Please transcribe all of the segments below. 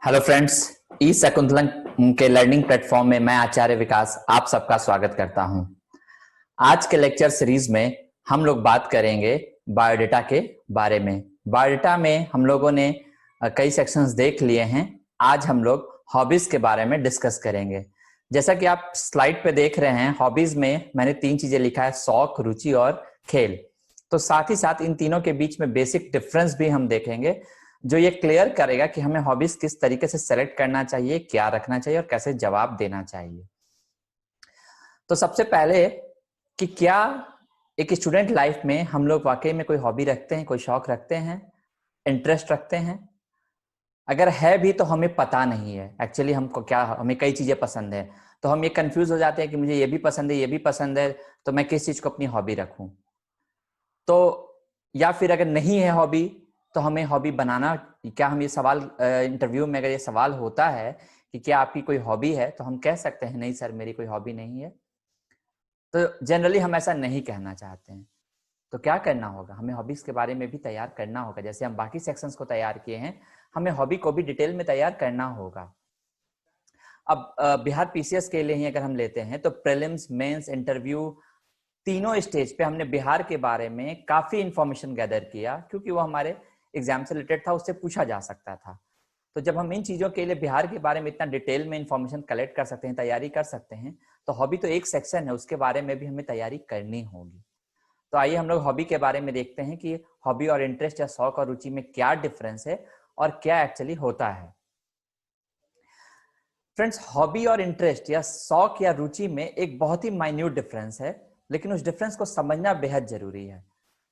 Hello friends, ई शकुंतलम के learning platform में मैं आचार्य विकास आप सबका स्वागत करता हूं। आज के लेक्चर सीरीज में हम लोग बात करेंगे बायोडेटा के बारे में। बायोडेटा में हम लोगों ने कई सेक्शंस देख लिए हैं। आज हम लोग हॉबीज के बारे में डिस्कस करेंगे। जैसा कि आप स्लाइड पे देख रहे हैं, हॉबीज में मैंने 3 चीजें लिखा है: शौक, रुचि और खेल। तो साथ ही साथ इन तीनों के बीच में बेसिक डिफरेंस भी हम देखेंगे, जो ये क्लियर करेगा कि हमें हॉबीज किस तरीके से सेलेक्ट करना चाहिए, क्या रखना चाहिए और कैसे जवाब देना चाहिए। तो सबसे पहले कि क्या एक स्टूडेंट लाइफ में हम लोग वाकई में कोई हॉबी रखते हैं, कोई शौक रखते हैं, इंटरेस्ट रखते हैं? अगर है भी तो हमें पता नहीं है एक्चुअली हमको क्या, हमें कई चीजें पसंद है तो हम ये कंफ्यूज हो जाते हैं कि मुझे ये भी पसंद है, ये भी पसंद है, तो मैं किस चीज को अपनी हॉबी रखूं। तो या फिर अगर नहीं है हॉबी तो हमें हॉबी बनाना, क्या हम ये सवाल इंटरव्यू में अगर ये सवाल होता है कि क्या आपकी कोई हॉबी है, तो हम कह सकते हैं नहीं सर मेरी कोई हॉबी नहीं है। तो जनरली हम ऐसा नहीं कहना चाहते हैं। तो क्या करना होगा, हमें हॉबीज के बारे में भी तैयार करना होगा। जैसे हम बाकी सेक्शंस को तैयार किए हैं, हमें हॉबी को भी डिटेल में तैयार करना होगा। अब बिहार पीसीएस के लिए ही अगर हम लेते हैं तो प्रीलिम्स, मेंस, इंटरव्यू, तीनों स्टेज पे हमने बिहार के बारे में काफी इंफॉर्मेशन गैदर किया, क्योंकि वो हमारे एग्जाम से रिलेटेड था, उससे पूछा जा सकता था। तो जब हम इन चीजों के लिए बिहार के बारे में इतना डिटेल में इंफॉर्मेशन कलेक्ट कर सकते हैं, तैयारी कर सकते हैं, तो हॉबी तो एक सेक्शन है, उसके बारे में भी हमें तैयारी करनी होगी। तो आइए हम लोग हॉबी के बारे में देखते हैं कि हॉबी और इंटरेस्ट या शौक और रुचि में क्या डिफरेंस है और क्या एक्चुअली होता है। फ्रेंड्स, हॉबी और इंटरेस्ट या शौक या रुचि में एक बहुत ही माइन्यूट डिफरेंस है, लेकिन उस डिफरेंस को समझना बेहद जरूरी है।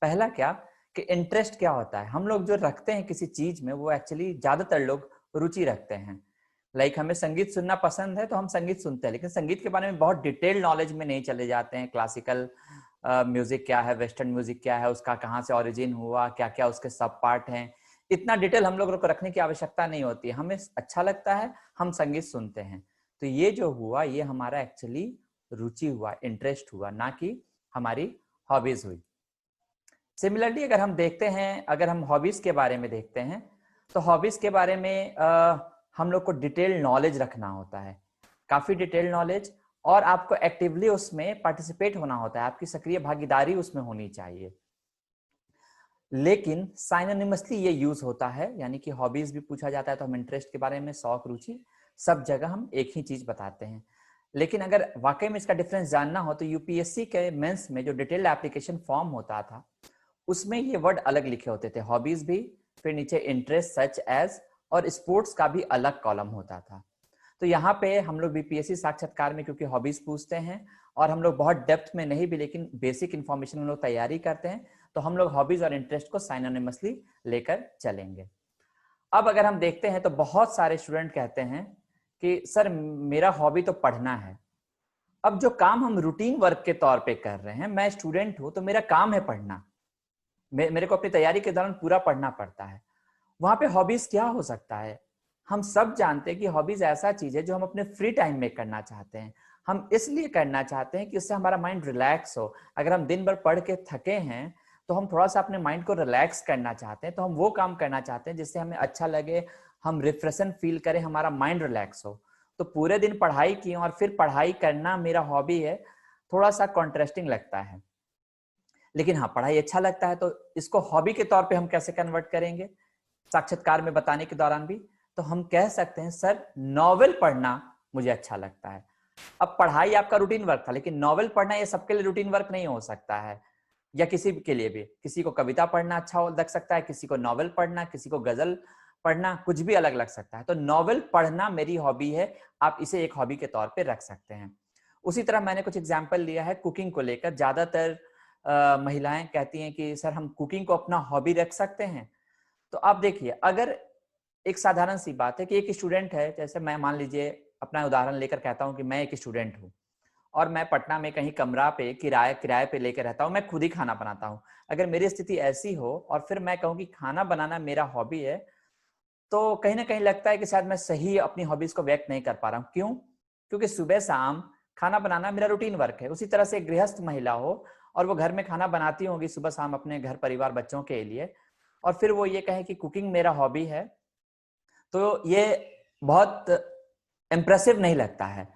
पहला क्या कि इंटरेस्ट क्या होता है, हम लोग जो रखते हैं किसी चीज में, वो एक्चुअली ज्यादातर लोग रुचि रखते हैं। लाइक हमें संगीत सुनना पसंद है तो हम संगीत सुनते हैं, लेकिन संगीत के बारे में बहुत डिटेल नॉलेज में नहीं चले जाते हैं। क्लासिकल म्यूजिक क्या है, वेस्टर्न म्यूजिक क्या है, उसका कहाँ से ओरिजिन हुआ, क्या क्या उसके सब पार्ट हैं, इतना डिटेल हम लोगों को रखने की आवश्यकता नहीं होती है। हमें अच्छा लगता है, हम संगीत सुनते हैं। तो ये जो हुआ, ये हमारा एक्चुअली रुचि हुआ, इंटरेस्ट हुआ, ना कि हमारी हॉबीज हुई। सिमिलरली अगर हम देखते हैं, अगर हम हॉबीज के बारे में देखते हैं, तो हॉबीज के बारे में हम लोग को डिटेल नॉलेज रखना होता है, काफी डिटेल नॉलेज, और आपको एक्टिवली उसमें पार्टिसिपेट होना होता है, आपकी सक्रिय भागीदारी उसमें होनी चाहिए। लेकिन साइनोनिमसली ये यूज होता है, यानी कि हॉबीज भी पूछा जाता है तो हम इंटरेस्ट के बारे में, शौक, रुचि, सब जगह हम एक ही चीज बताते हैं। लेकिन अगर वाकई में इसका डिफरेंस जानना हो तो यूपीएससी के मेंस में जो डिटेल्ड एप्लीकेशन फॉर्म होता था, उसमें ये वर्ड अलग लिखे होते थे, हॉबीज भी, फिर नीचे इंटरेस्ट सच एज, और स्पोर्ट्स का भी अलग कॉलम होता था। तो यहाँ पे हम लोग बीपीएससी साक्षात्कार में क्योंकि हॉबीज पूछते हैं और हम लोग बहुत डेप्थ में नहीं भी, लेकिन बेसिक इंफॉर्मेशन हम लोग तैयारी करते हैं, तो हम लोग हॉबीज और इंटरेस्ट को साइनोनिमसली लेकर चलेंगे। अब अगर हम देखते हैं तो बहुत सारे स्टूडेंट कहते हैं कि सर मेरा हॉबी तो पढ़ना है। अब जो काम हम रूटीन वर्क के तौर पे कर रहे हैं, मैं स्टूडेंट हूं तो मेरा काम है पढ़ना, मेरे को अपनी तैयारी के दौरान पूरा पढ़ना पड़ता है। वहां पे हॉबीज क्या हो सकता है? हम सब जानते हैं कि हॉबीज ऐसा चीज है जो हम अपने फ्री टाइम में करना चाहते हैं। हम इसलिए करना चाहते हैं कि उससे हमारा माइंड रिलैक्स हो। अगर हम दिन भर पढ़ के थके हैं तो हम थोड़ा सा अपने माइंड को रिलैक्स करना चाहते हैं, तो हम वो काम करना चाहते हैं जिससे हमें अच्छा लगे, हम रिफ्रेशन फील करें, हमारा माइंड रिलैक्स हो। तो पूरे दिन पढ़ाई की और फिर पढ़ाई करना मेरा हॉबी है, थोड़ा सा कॉन्ट्रास्टिंग लगता है। लेकिन हाँ, पढ़ाई अच्छा लगता है, तो इसको हॉबी के तौर पे हम कैसे कन्वर्ट करेंगे साक्षात्कार में बताने के दौरान भी? तो हम कह सकते हैं सर नॉवेल पढ़ना मुझे अच्छा लगता है। अब पढ़ाई आपका रूटीन वर्क था, लेकिन नॉवेल पढ़ना ये सबके लिए रूटीन वर्क नहीं हो सकता है, या किसी के लिए भी। किसी को कविता पढ़ना अच्छा लग सकता है, किसी को नॉवेल पढ़ना, किसी को गजल पढ़ना, कुछ भी अलग लग सकता है। तो नॉवेल पढ़ना मेरी हॉबी है, आप इसे एक हॉबी के तौर पे रख सकते हैं। उसी तरह मैंने कुछ एग्जाम्पल लिया है कुकिंग को लेकर। ज्यादातर महिलाएं कहती हैं कि सर हम कुकिंग को अपना हॉबी रख सकते हैं। तो आप देखिए, अगर एक साधारण सी बात है कि एक स्टूडेंट है, जैसे मैं मान लीजिए अपना उदाहरण लेकर कहता हूं कि मैं एक स्टूडेंट हूं और मैं पटना में कहीं कमरा पे किराए पे लेकर रहता हूं, मैं खुद ही खाना बनाता हूं। अगर मेरी स्थिति ऐसी हो और फिर मैं कहूं कि खाना बनाना मेरा हॉबी है, तो कहीं ना कहीं लगता है कि शायद मैं सही अपनी हॉबीज को व्यक्त नहीं कर पा रहा हूं। क्यों? क्योंकि सुबह शाम खाना बनाना मेरा रूटीन वर्क है। उसी तरह से एक गृहस्थ महिला हो और वो घर में खाना बनाती होगी सुबह शाम अपने घर परिवार बच्चों के लिए, और फिर वो ये कहे कि कुकिंग मेरा हॉबी है, तो ये बहुत इम्प्रेसिव नहीं लगता है।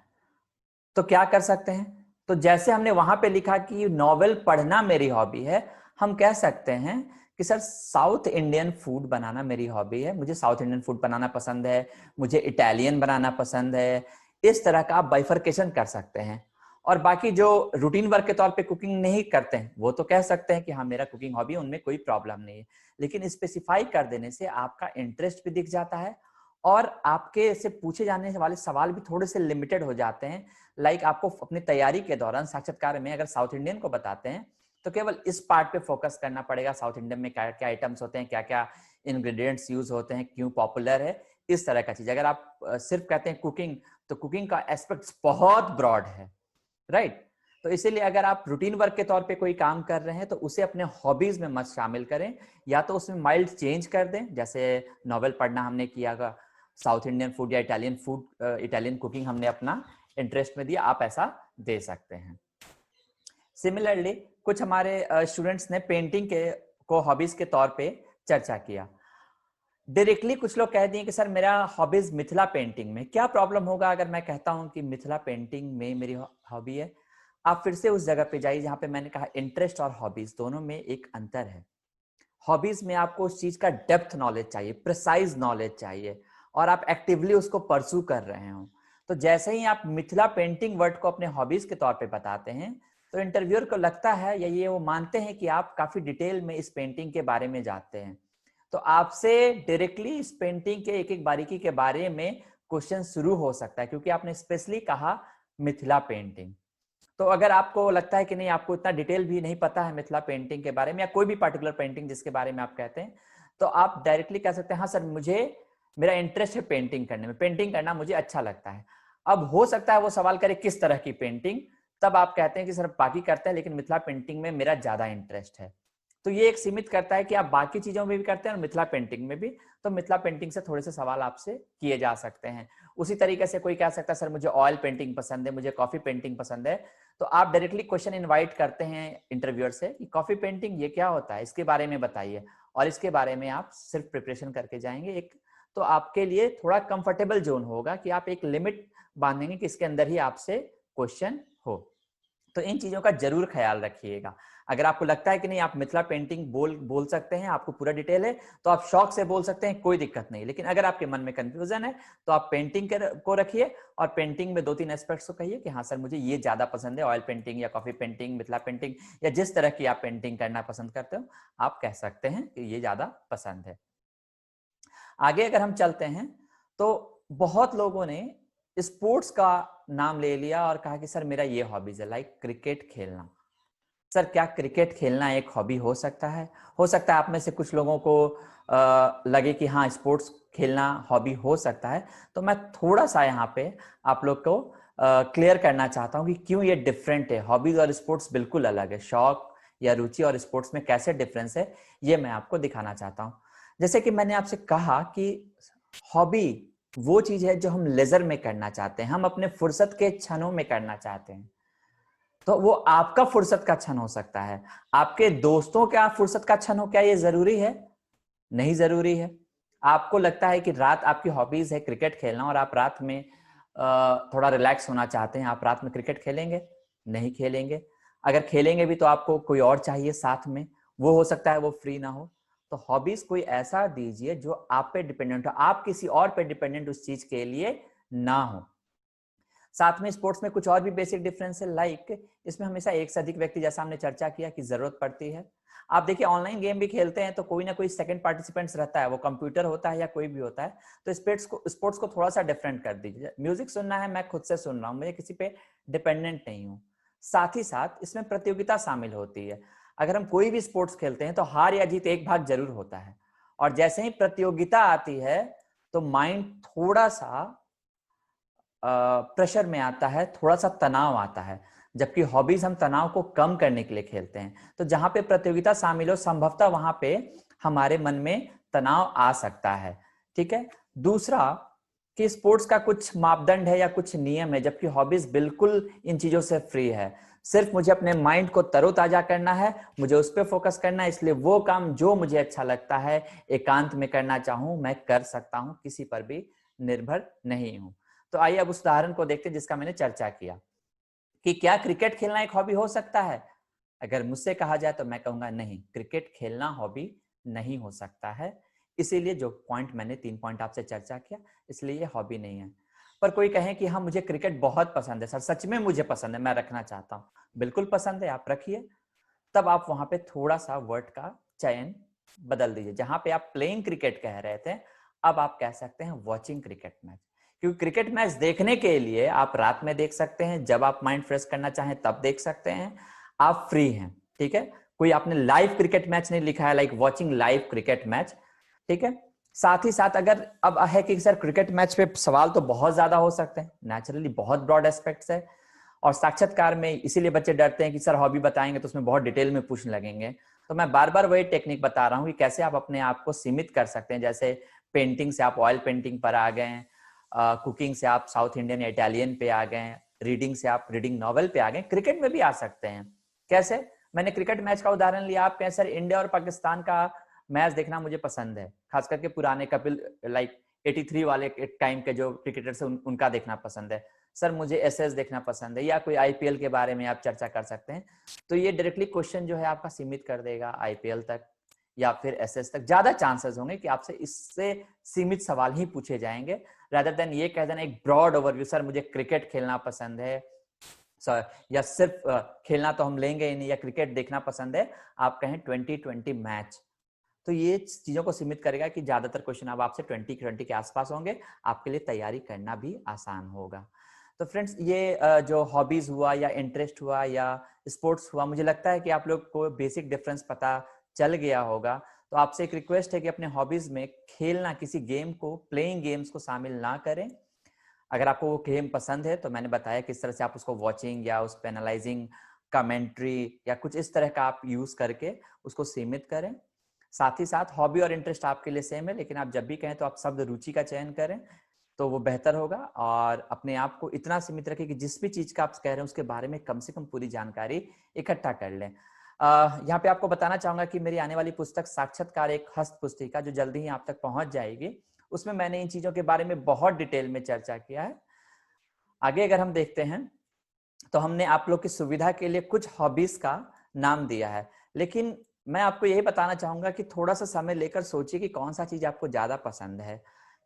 तो क्या कर सकते हैं, तो जैसे हमने वहां पे लिखा कि नॉवेल पढ़ना मेरी हॉबी है, हम कह सकते हैं कि सर साउथ इंडियन फूड बनाना मेरी हॉबी है, मुझे साउथ इंडियन फूड बनाना पसंद है, मुझे इटालियन बनाना पसंद है। इस तरह का आप बाइफर्केशन कर सकते हैं। और बाकी जो रूटीन वर्क के तौर पे कुकिंग नहीं करते हैं वो तो कह सकते हैं कि हाँ मेरा कुकिंग हॉबी, उनमें कोई प्रॉब्लम नहीं है। लेकिन स्पेसिफाई कर देने से आपका इंटरेस्ट भी दिख जाता है और आपके से पूछे जाने वाले सवाल भी थोड़े से लिमिटेड हो जाते हैं। लाइक आपको अपनी तैयारी के दौरान साक्षात्कार में अगर साउथ इंडियन को बताते हैं तो केवल इस पार्ट पे फोकस करना पड़ेगा, साउथ इंडियन में क्या क्या आइटम्स होते हैं, क्या क्या इंग्रेडिएंट्स यूज होते हैं, क्यों पॉपुलर है, इस तरह का चीज। अगर आप सिर्फ कहते हैं कुकिंग, तो कुकिंग का एस्पेक्ट्स बहुत ब्रॉड है, राइट। तो इसीलिए अगर आप रूटीन वर्क के तौर पे कोई काम कर रहे हैं तो उसे अपने हॉबीज में मत शामिल करें, या तो उसमें माइल्ड चेंज कर दें, जैसे नॉवेल पढ़ना हमने किया, साउथ इंडियन फूड या इटालियन फूड, इटालियन कुकिंग हमने अपना इंटरेस्ट में दिया, आप ऐसा दे सकते हैं। सिमिलरली कुछ हमारे स्टूडेंट्स ने पेंटिंग के को हॉबीज के तौर पे चर्चा किया। डायरेक्टली कुछ लोग कह दिए कि सर मेरा हॉबीज मिथिला पेंटिंग में, क्या प्रॉब्लम होगा अगर मैं कहता हूं कि मिथिला पेंटिंग में मेरी हॉबी है। आप फिर से उस जगह पे जाइए जहां पे मैंने कहा इंटरेस्ट और हॉबीज दोनों में एक अंतर है। हॉबीज में आपको उस चीज का डेप्थ नॉलेज चाहिए, प्रिसाइज नॉलेज चाहिए, और आप एक्टिवली उसको परसू कर रहे हो। तो जैसे ही आप मिथिला पेंटिंग वर्ड को अपने हॉबीज के तौर पे बताते हैं तो इंटरव्यूअर को लगता है या ये वो मानते हैं कि आप काफी डिटेल में इस पेंटिंग के बारे में जानते हैं। तो आपसे डायरेक्टली इस पेंटिंग के एक एक बारीकी के बारे में क्वेश्चन शुरू हो सकता है, क्योंकि आपने स्पेशली कहा मिथिला पेंटिंग। तो अगर आपको लगता है कि नहीं, आपको इतना डिटेल भी नहीं पता है मिथिला पेंटिंग के बारे में या कोई भी पर्टिकुलर पेंटिंग जिसके बारे में आप कहते हैं, तो आप डायरेक्टली कह सकते हैं हाँ सर मुझे, मेरा इंटरेस्ट है पेंटिंग करने में, पेंटिंग करना मुझे अच्छा लगता है। अब हो सकता है वो सवाल करे किस तरह की पेंटिंग, तब आप कहते हैं कि सर बाकी करते हैं लेकिन मिथिला पेंटिंग में मेरा ज्यादा इंटरेस्ट है। तो ये एक सीमित करता है कि आप बाकी चीजों में भी करते हैं और मिथिला पेंटिंग में भी, तो मिथिला पेंटिंग से थोड़े से सवाल आपसे किए जा सकते हैं। उसी तरीके से कोई कह सकता है सर मुझे ऑयल पेंटिंग पसंद है, मुझे कॉफी पेंटिंग पसंद है, तो आप डायरेक्टली क्वेश्चन इनवाइट करते हैं इंटरव्यूअर से कि कॉफी पेंटिंग ये क्या होता है, इसके बारे में बताइए, और इसके बारे में आप सिर्फ प्रिपरेशन करके जाएंगे एक, तो आपके लिए थोड़ा कंफर्टेबल जोन होगा कि आप एक लिमिट बांधेंगे कि इसके अंदर ही आपसे क्वेश्चन हो। तो इन चीजों का जरूर ख्याल रखिएगा। अगर आपको लगता है कि नहीं आप मिथिला पेंटिंग बोल सकते हैं, आपको पूरा डिटेल है, तो आप शौक से बोल सकते हैं, कोई दिक्कत नहीं। लेकिन अगर आपके मन में कंफ्यूजन है तो आप पेंटिंग को रखिए और पेंटिंग में 2-3 एस्पेक्ट्स को कहिए कि हाँ सर मुझे ये ज्यादा पसंद है, ऑयल पेंटिंग या कॉफी पेंटिंग, मिथिला पेंटिंग, या जिस तरह की आप पेंटिंग करना पसंद करते हो आप कह सकते हैं कि ये ज्यादा पसंद है। आगे अगर हम चलते हैं तो बहुत लोगों ने स्पोर्ट्स का नाम ले लिया और कहा कि सर मेरा ये हॉबीज है, लाइक क्रिकेट खेलना। सर क्या क्रिकेट खेलना एक हॉबी हो सकता है? हो सकता है आप में से कुछ लोगों को लगे कि हाँ स्पोर्ट्स खेलना हॉबी हो सकता है। तो मैं थोड़ा सा यहाँ पे आप लोग को क्लियर करना चाहता हूँ कि क्यों ये डिफरेंट है। हॉबीज और स्पोर्ट्स बिल्कुल अलग है। शौक या रुचि और स्पोर्ट्स में कैसे डिफरेंस है ये मैं आपको दिखाना चाहता हूँ। जैसे कि मैंने आपसे कहा कि हॉबी वो चीज है जो हम लेजर में करना चाहते हैं, हम अपने फुर्सत के क्षणों में करना चाहते हैं। तो वो आपका फुर्सत का क्षण हो सकता है, आपके दोस्तों का फुर्सत का क्षण हो, क्या ये जरूरी है? नहीं जरूरी है। आपको लगता है कि रात आपकी हॉबीज है क्रिकेट खेलना और आप रात में थोड़ा रिलैक्स होना चाहते हैं, आप रात में क्रिकेट खेलेंगे? नहीं खेलेंगे। अगर खेलेंगे भी तो आपको कोई और चाहिए साथ में, वो हो सकता है वो फ्री ना हो। तो हॉबीज कोई ऐसा दीजिए जो आप पे डिपेंडेंट हो, आप किसी और पे डिपेंडेंट उस चीज के लिए ना हो। साथ में स्पोर्ट्स में कुछ और भी बेसिक डिफरेंस है, लाइक इसमें हमेशा एक से अधिक व्यक्ति, जैसा हमने चर्चा किया, की जरूरत पड़ती है। आप देखिए ऑनलाइन गेम भी खेलते हैं तो कोई ना कोई सेकंड पार्टिसिपेंट्स रहता है, वो कंप्यूटर होता है या कोई भी होता है। तो स्पोर्ट्स को थोड़ा सा डिफरेंट कर दीजिए। म्यूजिक सुनना है, मैं खुद से सुन रहा हूँ, मुझे किसी पे डिपेंडेंट नहीं हूँ। साथ ही साथ इसमें प्रतियोगिता शामिल होती है। अगर हम कोई भी स्पोर्ट्स खेलते हैं तो हार या जीत एक भाग जरूर होता है, और जैसे ही प्रतियोगिता आती है तो माइंड थोड़ा सा प्रेशर में आता है, थोड़ा सा तनाव आता है। जबकि हॉबीज हम तनाव को कम करने के लिए खेलते हैं। तो जहां पे प्रतियोगिता शामिल हो संभवतः वहां पे हमारे मन में तनाव आ सकता है। ठीक है। दूसरा, कि स्पोर्ट्स का कुछ मापदंड है या कुछ नियम है, जबकि हॉबीज बिल्कुल इन चीजों से फ्री है। सिर्फ मुझे अपने माइंड को तरोताजा करना है, मुझे उस पर फोकस करना है, इसलिए वो काम जो मुझे अच्छा लगता है एकांत में करना चाहूं मैं कर सकता हूं, किसी पर भी निर्भर नहीं हूं। तो आइए अब उस उदाहरण को देखते हैं जिसका मैंने चर्चा किया कि क्या क्रिकेट खेलना एक हॉबी हो सकता है। अगर मुझसे कहा जाए तो मैं कहूंगा नहीं, क्रिकेट खेलना हॉबी नहीं हो सकता है। इसीलिए जो पॉइंट मैंने 3 पॉइंट आपसे चर्चा किया, इसलिए ये हॉबी नहीं है। पर कोई कहे कि हाँ मुझे क्रिकेट बहुत पसंद है सर, सच में मुझे पसंद है, मैं रखना चाहता हूँ, बिल्कुल पसंद है, आप रखिए। तब आप वहां पे थोड़ा सा वर्ड का चयन बदल दीजिए। जहां पे आप प्लेइंग क्रिकेट कह रहे थे, अब आप कह सकते हैं वॉचिंग क्रिकेट मैच। क्योंकि क्रिकेट मैच देखने के लिए आप रात में देख सकते हैं, जब आप माइंड फ्रेश करना चाहें तब देख सकते हैं, आप फ्री हैं, ठीक है। कोई आपने लाइव क्रिकेट मैच नहीं लिखा है, like watching live cricket match, ठीक है। साथ ही साथ अगर अब है कि सर क्रिकेट मैच पे सवाल तो बहुत ज्यादा हो सकते हैं, नेचुरली बहुत ब्रॉड एस्पेक्ट्स है, और साक्षात्कार में इसीलिए बच्चे डरते हैं कि सर हॉबी बताएंगे तो उसमें बहुत डिटेल में पूछने लगेंगे। तो मैं बार बार वही टेक्निक बता रहा हूँ कि कैसे आप अपने आप को सीमित कर सकते हैं। जैसे पेंटिंग से आप ऑयल पेंटिंग पर आ गए, कुकिंग से आप साउथ इंडियन या इटालियन पे आ गए, रीडिंग से आप रीडिंग नॉवल पे आ गए, क्रिकेट में भी आ सकते हैं। कैसे? मैंने क्रिकेट मैच का उदाहरण लिया, आप कहें सर इंडिया और पाकिस्तान का मैच देखना मुझे पसंद है, खास करके पुराने कपिल लाइक 83 वाले टाइम के जो क्रिकेटर्स उनका देखना पसंद है। सर मुझे एसएस देखना पसंद है, या कोई आईपीएल के बारे में आप चर्चा कर सकते हैं। तो ये डायरेक्टली क्वेश्चन जो है आपका सीमित कर देगा आईपीएल तक या फिर एसएस तक। ज्यादा चांसेस होंगे कि आपसे इससे सीमित सवाल ही पूछे जाएंगे, रादर देन ये कह देना एक ब्रॉड ओवरव्यू, सर मुझे क्रिकेट खेलना पसंद है सर, या सिर्फ खेलना तो हम लेंगे ही नहीं, या क्रिकेट देखना पसंद है, आप कहें 2020 मैच। तो ये चीजों को सीमित करेगा कि ज्यादातर क्वेश्चन अब आपसे 2020 के आसपास होंगे, आपके लिए तैयारी करना भी आसान होगा। तो फ्रेंड्स ये जो हॉबीज हुआ या इंटरेस्ट हुआ या स्पोर्ट्स हुआ, मुझे लगता है कि आप लोग को बेसिक डिफरेंस पता चल गया होगा। तो आपसे एक रिक्वेस्ट है कि अपने हॉबीज में खेलना, किसी गेम को, प्लेइंग गेम्स को शामिल ना करें। अगर आपको वो गेम पसंद है तो मैंने बताया किस तरह से आप उसको वॉचिंग या उस पे एनालाइजिंग, कमेंट्री या कुछ इस तरह का आप यूज करके उसको सीमित करें। साथ ही साथ हॉबी और इंटरेस्ट आपके लिए सेम है, लेकिन आप जब भी कहें तो आप शब्द रुचि का चयन करें तो वो बेहतर होगा। और अपने आप को इतना सीमित रखें कि जिस भी चीज का आप कह रहे हैं उसके बारे में कम से कम पूरी जानकारी इकट्ठा कर लें। यहाँ पे आपको बताना चाहूंगा कि मेरी आने वाली पुस्तक साक्षात्कार एक हस्त पुस्तिका, जो जल्दी ही आप तक पहुंच जाएगी, उसमें मैंने इन चीजों के बारे में बहुत डिटेल में चर्चा किया है। आगे अगर हम देखते हैं तो हमने आप लोग की सुविधा के लिए कुछ हॉबीज का नाम दिया है, लेकिन मैं आपको यही बताना चाहूंगा कि थोड़ा सा समय लेकर सोचिए कि कौन सा चीज आपको ज्यादा पसंद है।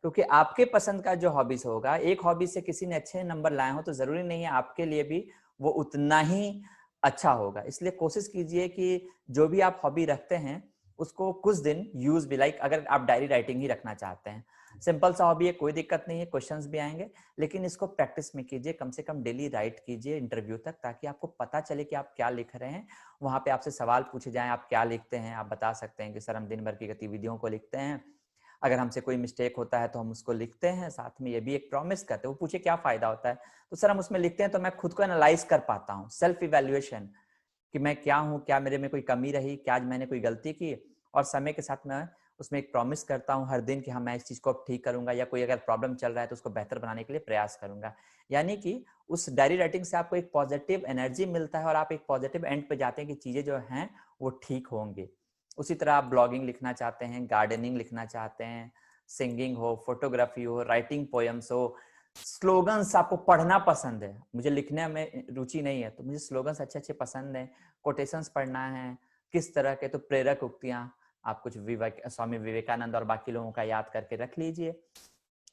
क्योंकि आपके पसंद का जो हॉबीज होगा, एक हॉबी से किसी ने अच्छे नंबर लाए हो तो जरूरी नहीं है आपके लिए भी वो उतना ही अच्छा होगा। इसलिए कोशिश कीजिए कि जो भी आप हॉबी रखते हैं उसको कुछ दिन यूज भी, लाइक अगर आप डायरी राइटिंग ही रखना चाहते हैं, सिंपल सा हॉबी है, कोई दिक्कत नहीं है, क्वेश्चंस भी आएंगे, लेकिन इसको प्रैक्टिस में कीजिए, कम से कम डेली राइट कीजिए इंटरव्यू तक, ताकि आपको पता चले कि आप क्या लिख रहे हैं। वहां पे आपसे सवाल पूछे जाएं, आप क्या लिखते हैं, आप बता सकते हैं कि सर हम दिन भर की गतिविधियों को लिखते हैं, अगर हमसे कोई मिस्टेक होता है तो हम उसको लिखते हैं, साथ में ये भी एक प्रॉमिस करते हैं। वो पूछे क्या फायदा होता है, तो सर हम उसमें लिखते हैं तो मैं खुद को एनालाइज कर पाता हूँ, सेल्फ इवेल्युएशन, कि मैं क्या हूँ, क्या मेरे में कोई कमी रही, क्या आज मैंने कोई गलती की, और समय के साथ मैं उसमें एक प्रॉमिस करता हूँ हर दिन कि हाँ मैं इस चीज को अब ठीक करूंगा, या कोई अगर प्रॉब्लम चल रहा है तो उसको बेहतर बनाने के लिए प्रयास करूंगा। यानी कि उस डायरी राइटिंग से आपको एक पॉजिटिव एनर्जी मिलता है और आप एक पॉजिटिव एंड पे जाते हैं कि चीजें जो हैं वो ठीक होंगी। उसी तरह आप ब्लॉगिंग लिखना चाहते हैं, गार्डनिंग लिखना चाहते हैं, सिंगिंग हो, फोटोग्राफी हो, राइटिंग पोएम्स हो, स्लोगन्स आपको पढ़ना पसंद है, मुझे लिखने में रुचि नहीं है तो मुझे स्लोगन्स अच्छे अच्छे पसंद है, कोटेशंस पढ़ना है, किस तरह के, तो प्रेरक उक्तियां आप कुछ स्वामी विवेकानंद और बाकी लोगों का याद करके रख लीजिए,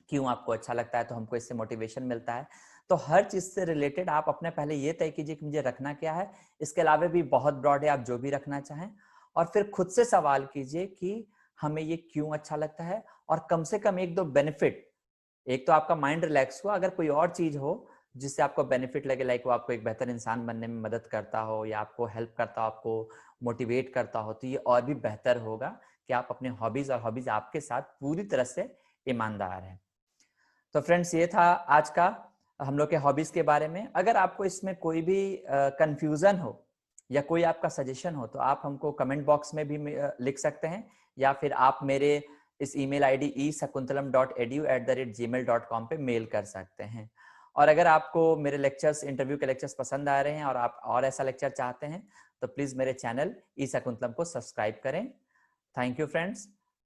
क्यों आपको अच्छा लगता है, तो हमको इससे मोटिवेशन मिलता है। तो हर चीज से रिलेटेड आप अपने पहले ये तय कीजिए कि मुझे रखना क्या है। इसके अलावा भी बहुत ब्रॉड है, आप जो भी रखना चाहें, और फिर खुद से सवाल कीजिए कि हमें ये क्यों अच्छा लगता है, और कम से कम एक दो बेनिफिट। एक तो आपका माइंड रिलैक्स हुआ, अगर कोई और चीज हो जिससे आपको बेनिफिट लगे, लाइक वो आपको एक बेहतर इंसान बनने में मदद करता हो, या आपको हेल्प करता हो, आपको मोटिवेट करता हो, तो ये और भी बेहतर होगा कि आप अपने हॉबीज, और हॉबीज आपके साथ पूरी तरह से ईमानदार हैं। तो फ्रेंड्स ये था आज का हम लोग के हॉबीज के बारे में। अगर आपको इसमें कोई भी कंफ्यूजन हो या कोई आपका सजेशन हो तो आप हमको कमेंट बॉक्स में भी लिख सकते हैं, या फिर आप मेरे इस ईमेल आईडी esakuntalam.edu@gmail.com पे मेल कर सकते हैं। और अगर आपको मेरे लेक्चर्स, इंटरव्यू के लेक्चर्स पसंद आ रहे हैं और आप और ऐसा लेक्चर चाहते हैं तो प्लीज मेरे चैनल ई शकुंतलम को सब्सक्राइब करें। Thank you friends.